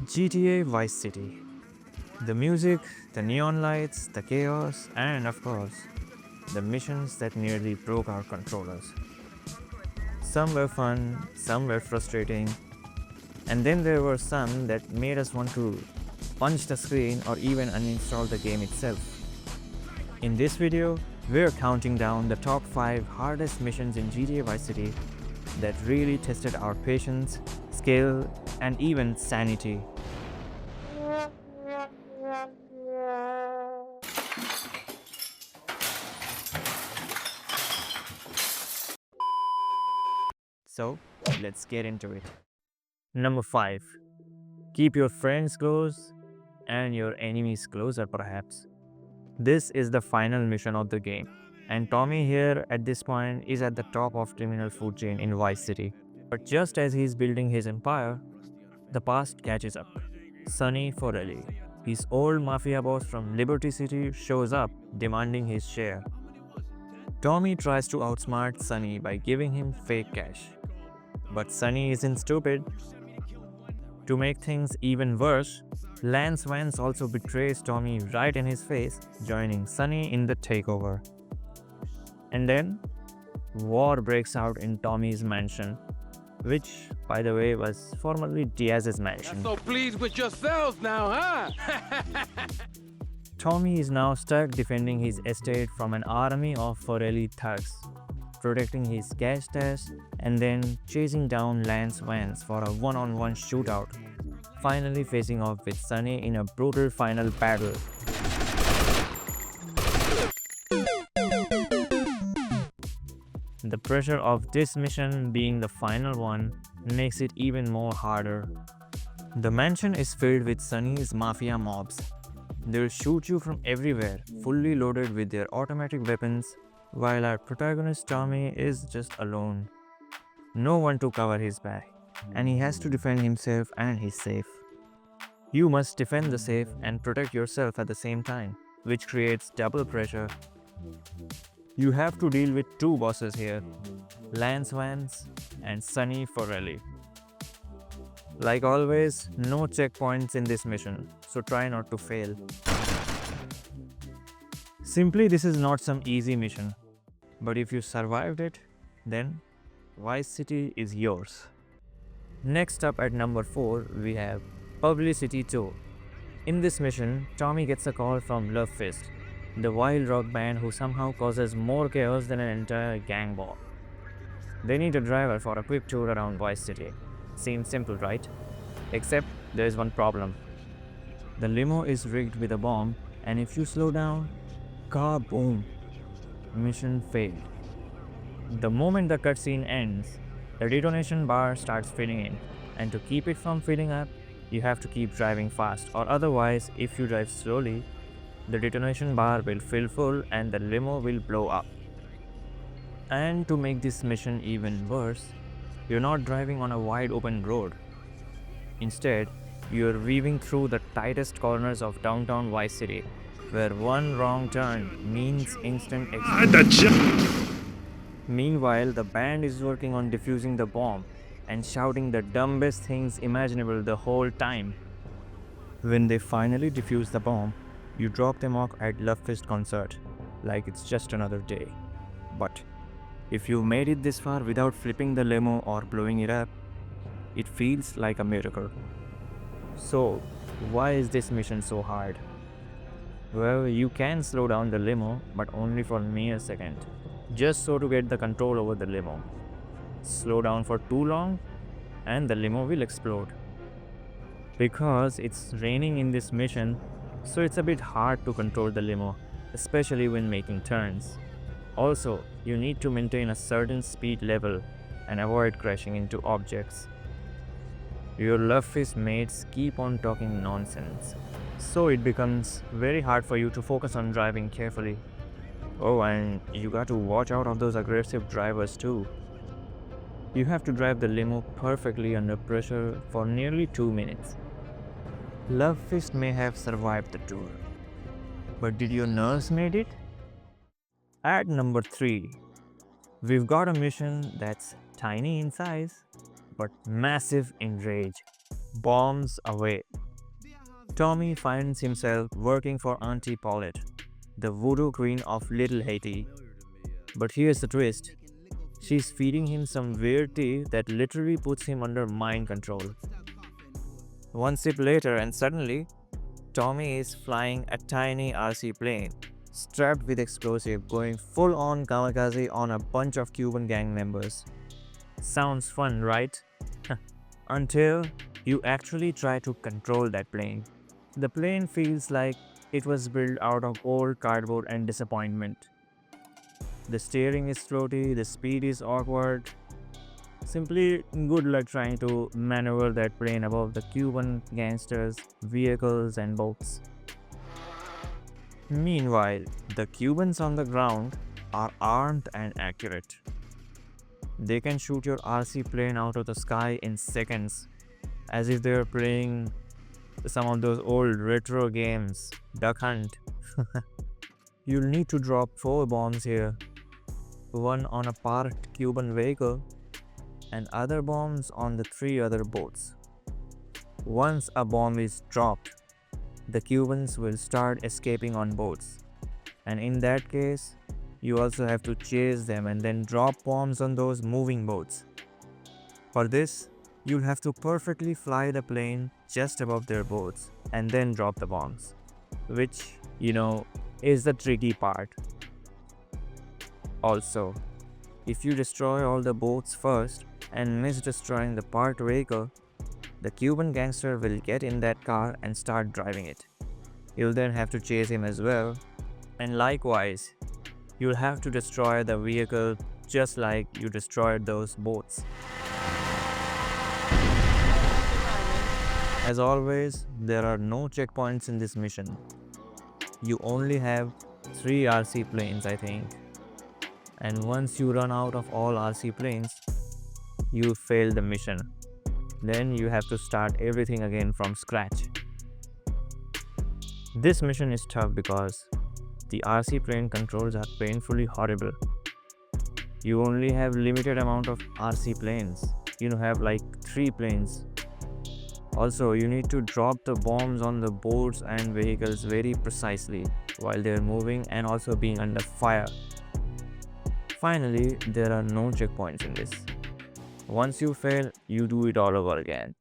GTA Vice City. The music, the neon lights, the chaos, and of course, the missions that nearly broke our controllers. Some were fun, some were frustrating, and then there were some that made us want to punch the screen or even uninstall the game itself. In this video, we're counting down the top 5 hardest missions in GTA Vice City that really tested our patience, skill, and even sanity. So, let's get into it. Number 5. Keep your friends close and your enemies closer perhaps. This is the final mission of the game, and Tommy here at this point is at the top of criminal food chain in Vice City. But just as he's building his empire, the past catches up. Sonny Forelli, his old mafia boss from Liberty City, shows up demanding his share. Tommy tries to outsmart Sonny by giving him fake cash. But Sonny isn't stupid. To make things even worse, Lance Vance also betrays Tommy right in his face, joining Sonny in the takeover. And then, war breaks out in Tommy's mansion, which, by the way, was formerly Diaz's mansion. So pleased with yourselves now, huh? Tommy is now stuck defending his estate from an army of Forelli thugs, protecting his cash stash, and then chasing down Lance Vance for a one-on-one shootout, finally facing off with Sonny in a brutal final battle. The pressure of this mission being the final one makes it even more harder. The mansion is filled with Sonny's mafia mobs. They'll shoot you from everywhere, fully loaded with their automatic weapons, while our protagonist Tommy is just alone. No one to cover his back, and he has to defend himself and his safe. You must defend the safe and protect yourself at the same time, which creates double pressure. You have to deal with two bosses here, Lance Vance and Sonny Forelli. Like always, no checkpoints in this mission, so try not to fail. Simply, this is not some easy mission, but if you survived it, then Vice City is yours. Next up at number 4, we have Publicity Tour. In this mission, Tommy gets a call from Love Fist, the wild rock band who somehow causes more chaos than an entire gang war. They need a driver for a quick tour around Vice City. Seems simple, right? Except there is one problem. The limo is rigged with a bomb, and if you slow down, kaboom! Mission failed. The moment the cutscene ends, the detonation bar starts filling in, and to keep it from filling up, you have to keep driving fast, or otherwise, if you drive slowly, the detonation bar will fill full and the limo will blow up. And to make this mission even worse, you're not driving on a wide open road. Instead, you're weaving through the tightest corners of downtown Vice City, where one wrong turn means instant execution. Meanwhile, the band is working on defusing the bomb and shouting the dumbest things imaginable the whole time. When they finally defuse the bomb, you drop them off at Love Fist concert, like it's just another day. But if you made it this far without flipping the limo or blowing it up, it feels like a miracle. So, why is this mission so hard? Well, you can slow down the limo, but only for a mere second, just so to get the control over the limo. Slow down for too long, and the limo will explode. Because it's raining in this mission, so it's a bit hard to control the limo, especially when making turns. Also, you need to maintain a certain speed level and avoid crashing into objects. Your Love Fist mates keep on talking nonsense, so it becomes very hard for you to focus on driving carefully. Oh, and you got to watch out of those aggressive drivers too. You have to drive the limo perfectly under pressure for nearly 2 minutes. Love Fist may have survived the tour, but did your nerves made it? At number 3, we've got a mission that's tiny in size, but massive in rage. Bombs away. Tommy finds himself working for Auntie Paulette, the voodoo queen of Little Haiti. But here's the twist. She's feeding him some weird tea that literally puts him under mind control. One sip later, and suddenly, Tommy is flying a tiny RC plane, strapped with explosive, going full on kamikaze on a bunch of Cuban gang members. Sounds fun, right? Until you actually try to control that plane. The plane feels like it was built out of old cardboard and disappointment. The steering is floaty, the speed is awkward. Simply good luck trying to maneuver that plane above the Cuban gangsters, vehicles, and boats. Meanwhile, the Cubans on the ground are armed and accurate. They can shoot your RC plane out of the sky in seconds, as if they were playing some of those old retro games. Duck Hunt. You'll need to drop 4 bombs here, one on a parked Cuban vehicle and other bombs on the 3 other boats. Once a bomb is dropped, the Cubans will start escaping on boats, and in that case, you also have to chase them and then drop bombs on those moving boats. For this, you'll have to perfectly fly the plane just above their boats and then drop the bombs, which, is the tricky part. Also, if you destroy all the boats first and miss destroying the parked vehicle, the Cuban gangster will get in that car and start driving it. You'll then have to chase him as well, and likewise, you'll have to destroy the vehicle just like you destroyed those boats. As always, there are no checkpoints in this mission. You only have 3 RC planes, I think. And once you run out of all RC planes, you fail the mission. Then you have to start everything again from scratch. This mission is tough because the RC plane controls are painfully horrible. You only have limited amount of RC planes. You have like 3 planes. Also, you need to drop the bombs on the boats and vehicles very precisely while they're moving and also being under fire. Finally, there are no checkpoints in this. Once you fail, you do it all over again.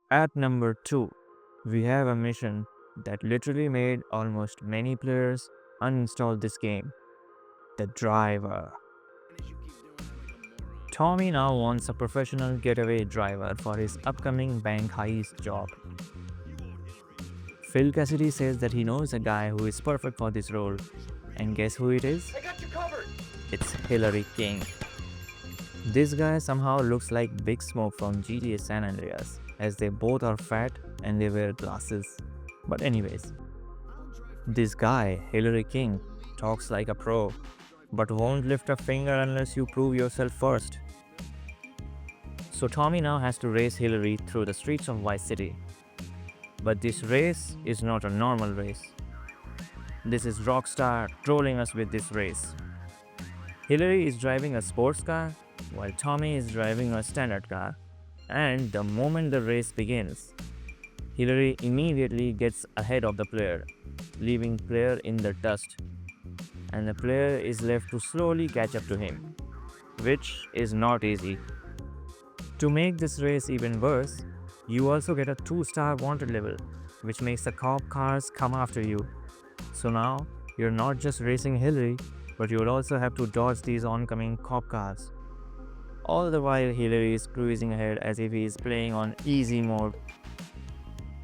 At number 2, we have a mission that literally made almost many players uninstall this game. The Driver. Tommy now wants a professional getaway driver for his upcoming bank heist job. Phil Cassidy says that he knows a guy who is perfect for this role. And guess who it is? I got you covered. It's Hillary King. This guy somehow looks like Big Smoke from GTA San Andreas, as they both are fat and they wear glasses. But anyways, this guy, Hillary King, talks like a pro, but won't lift a finger unless you prove yourself first. So Tommy now has to race Hillary through the streets of Vice City. But this race is not a normal race. This is Rockstar trolling us with this race. Hillary is driving a sports car while Tommy is driving a standard car, and the moment the race begins, Hillary immediately gets ahead of the player, leaving player in the dust, and the player is left to slowly catch up to him, which is not easy. To make this race even worse, you also get a 2-star wanted level, which makes the cop cars come after you. So now, you're not just racing Hillary, but you'll also have to dodge these oncoming cop cars. All the while Hillary is cruising ahead as if he is playing on easy mode.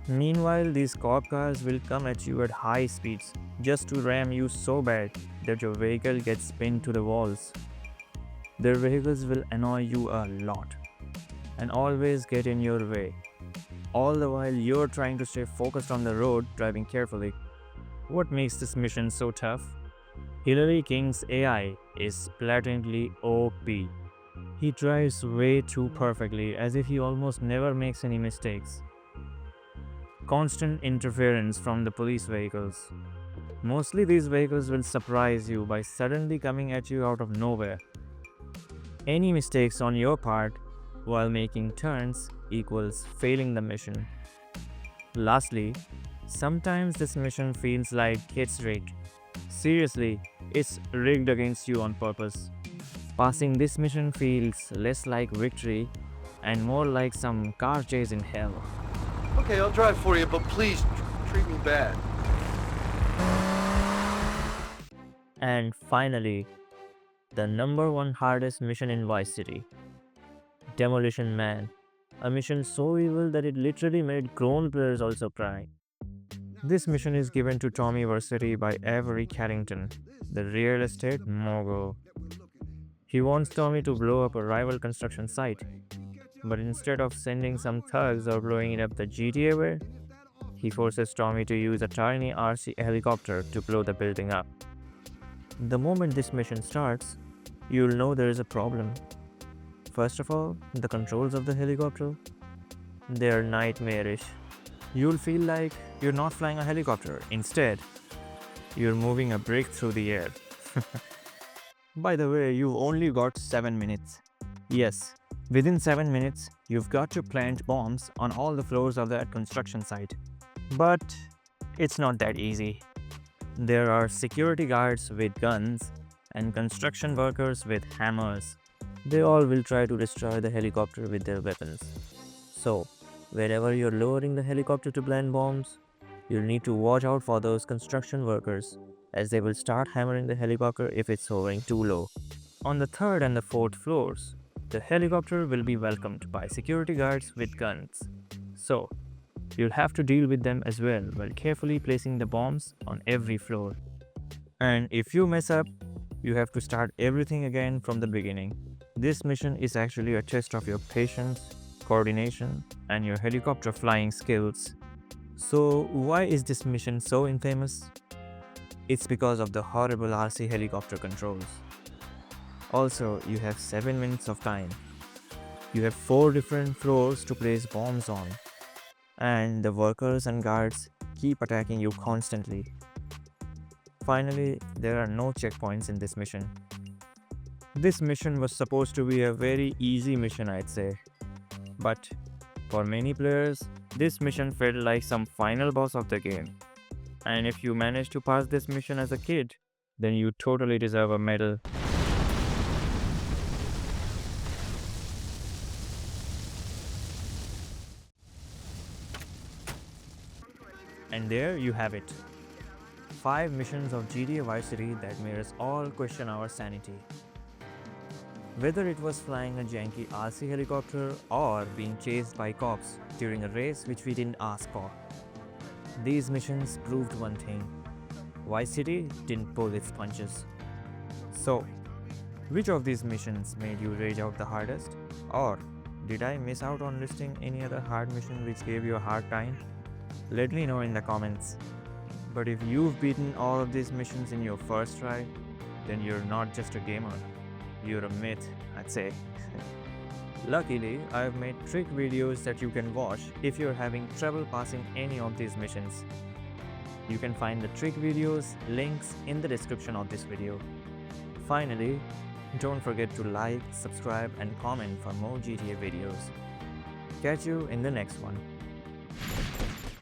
Meanwhile, these cop cars will come at you at high speeds just to ram you so bad that your vehicle gets pinned to the walls. Their vehicles will annoy you a lot and always get in your way, all the while you're trying to stay focused on the road, driving carefully. What makes this mission so tough? Hillary King's AI is blatantly OP. He drives way too perfectly, as if he almost never makes any mistakes. Constant interference from the police vehicles. Mostly these vehicles will surprise you by suddenly coming at you out of nowhere. Any mistakes on your part while making turns equals failing the mission. Lastly, sometimes this mission feels like it's rigged. Seriously, it's rigged against you on purpose. Passing this mission feels less like victory and more like some car chase in hell. Okay, I'll drive for you, but please treat me bad. And finally, the number one hardest mission in Vice City, Demolition Man. A mission so evil that it literally made grown players also cry. This mission is given to Tommy Vercetti by Avery Carrington, the real estate mogul. He wants Tommy to blow up a rival construction site, but instead of sending some thugs or blowing it up the GTA way, he forces Tommy to use a tiny RC helicopter to blow the building up. The moment this mission starts, you'll know there is a problem. First of all, the controls of the helicopter, they're nightmarish. You'll feel like you're not flying a helicopter. Instead, you're moving a brick through the air. By the way, you've only got 7 minutes. Yes, within 7 minutes, you've got to plant bombs on all the floors of that construction site. But it's not that easy. There are security guards with guns and construction workers with hammers. They all will try to destroy the helicopter with their weapons. So, wherever you're lowering the helicopter to plant bombs, you'll need to watch out for those construction workers, as they will start hammering the helicopter if it's hovering too low. On the third and the fourth floors, the helicopter will be welcomed by security guards with guns. So, you'll have to deal with them as well while carefully placing the bombs on every floor. And if you mess up, you have to start everything again from the beginning. This mission is actually a test of your patience, coordination, and your helicopter flying skills. So, why is this mission so infamous? It's because of the horrible RC helicopter controls. Also, you have 7 minutes of time. You have 4 different floors to place bombs on. And the workers and guards keep attacking you constantly. Finally, there are no checkpoints in this mission. This mission was supposed to be a very easy mission, I'd say. But for many players, this mission felt like some final boss of the game. And if you manage to pass this mission as a kid, then you totally deserve a medal. And there you have it. 5 missions of GTA Vice City that made us all question our sanity. Whether it was flying a janky RC helicopter or being chased by cops during a race which we didn't ask for. These missions proved one thing: Vice City didn't pull its punches. So, which of these missions made you rage out the hardest? Or did I miss out on listing any other hard mission which gave you a hard time? Let me know in the comments. But if you've beaten all of these missions in your first try, then you're not just a gamer. You're a myth, I'd say. Luckily, I've made trick videos that you can watch if you're having trouble passing any of these missions. You can find the trick videos links in the description of this video. Finally, don't forget to like, subscribe and comment for more GTA videos. Catch you in the next one.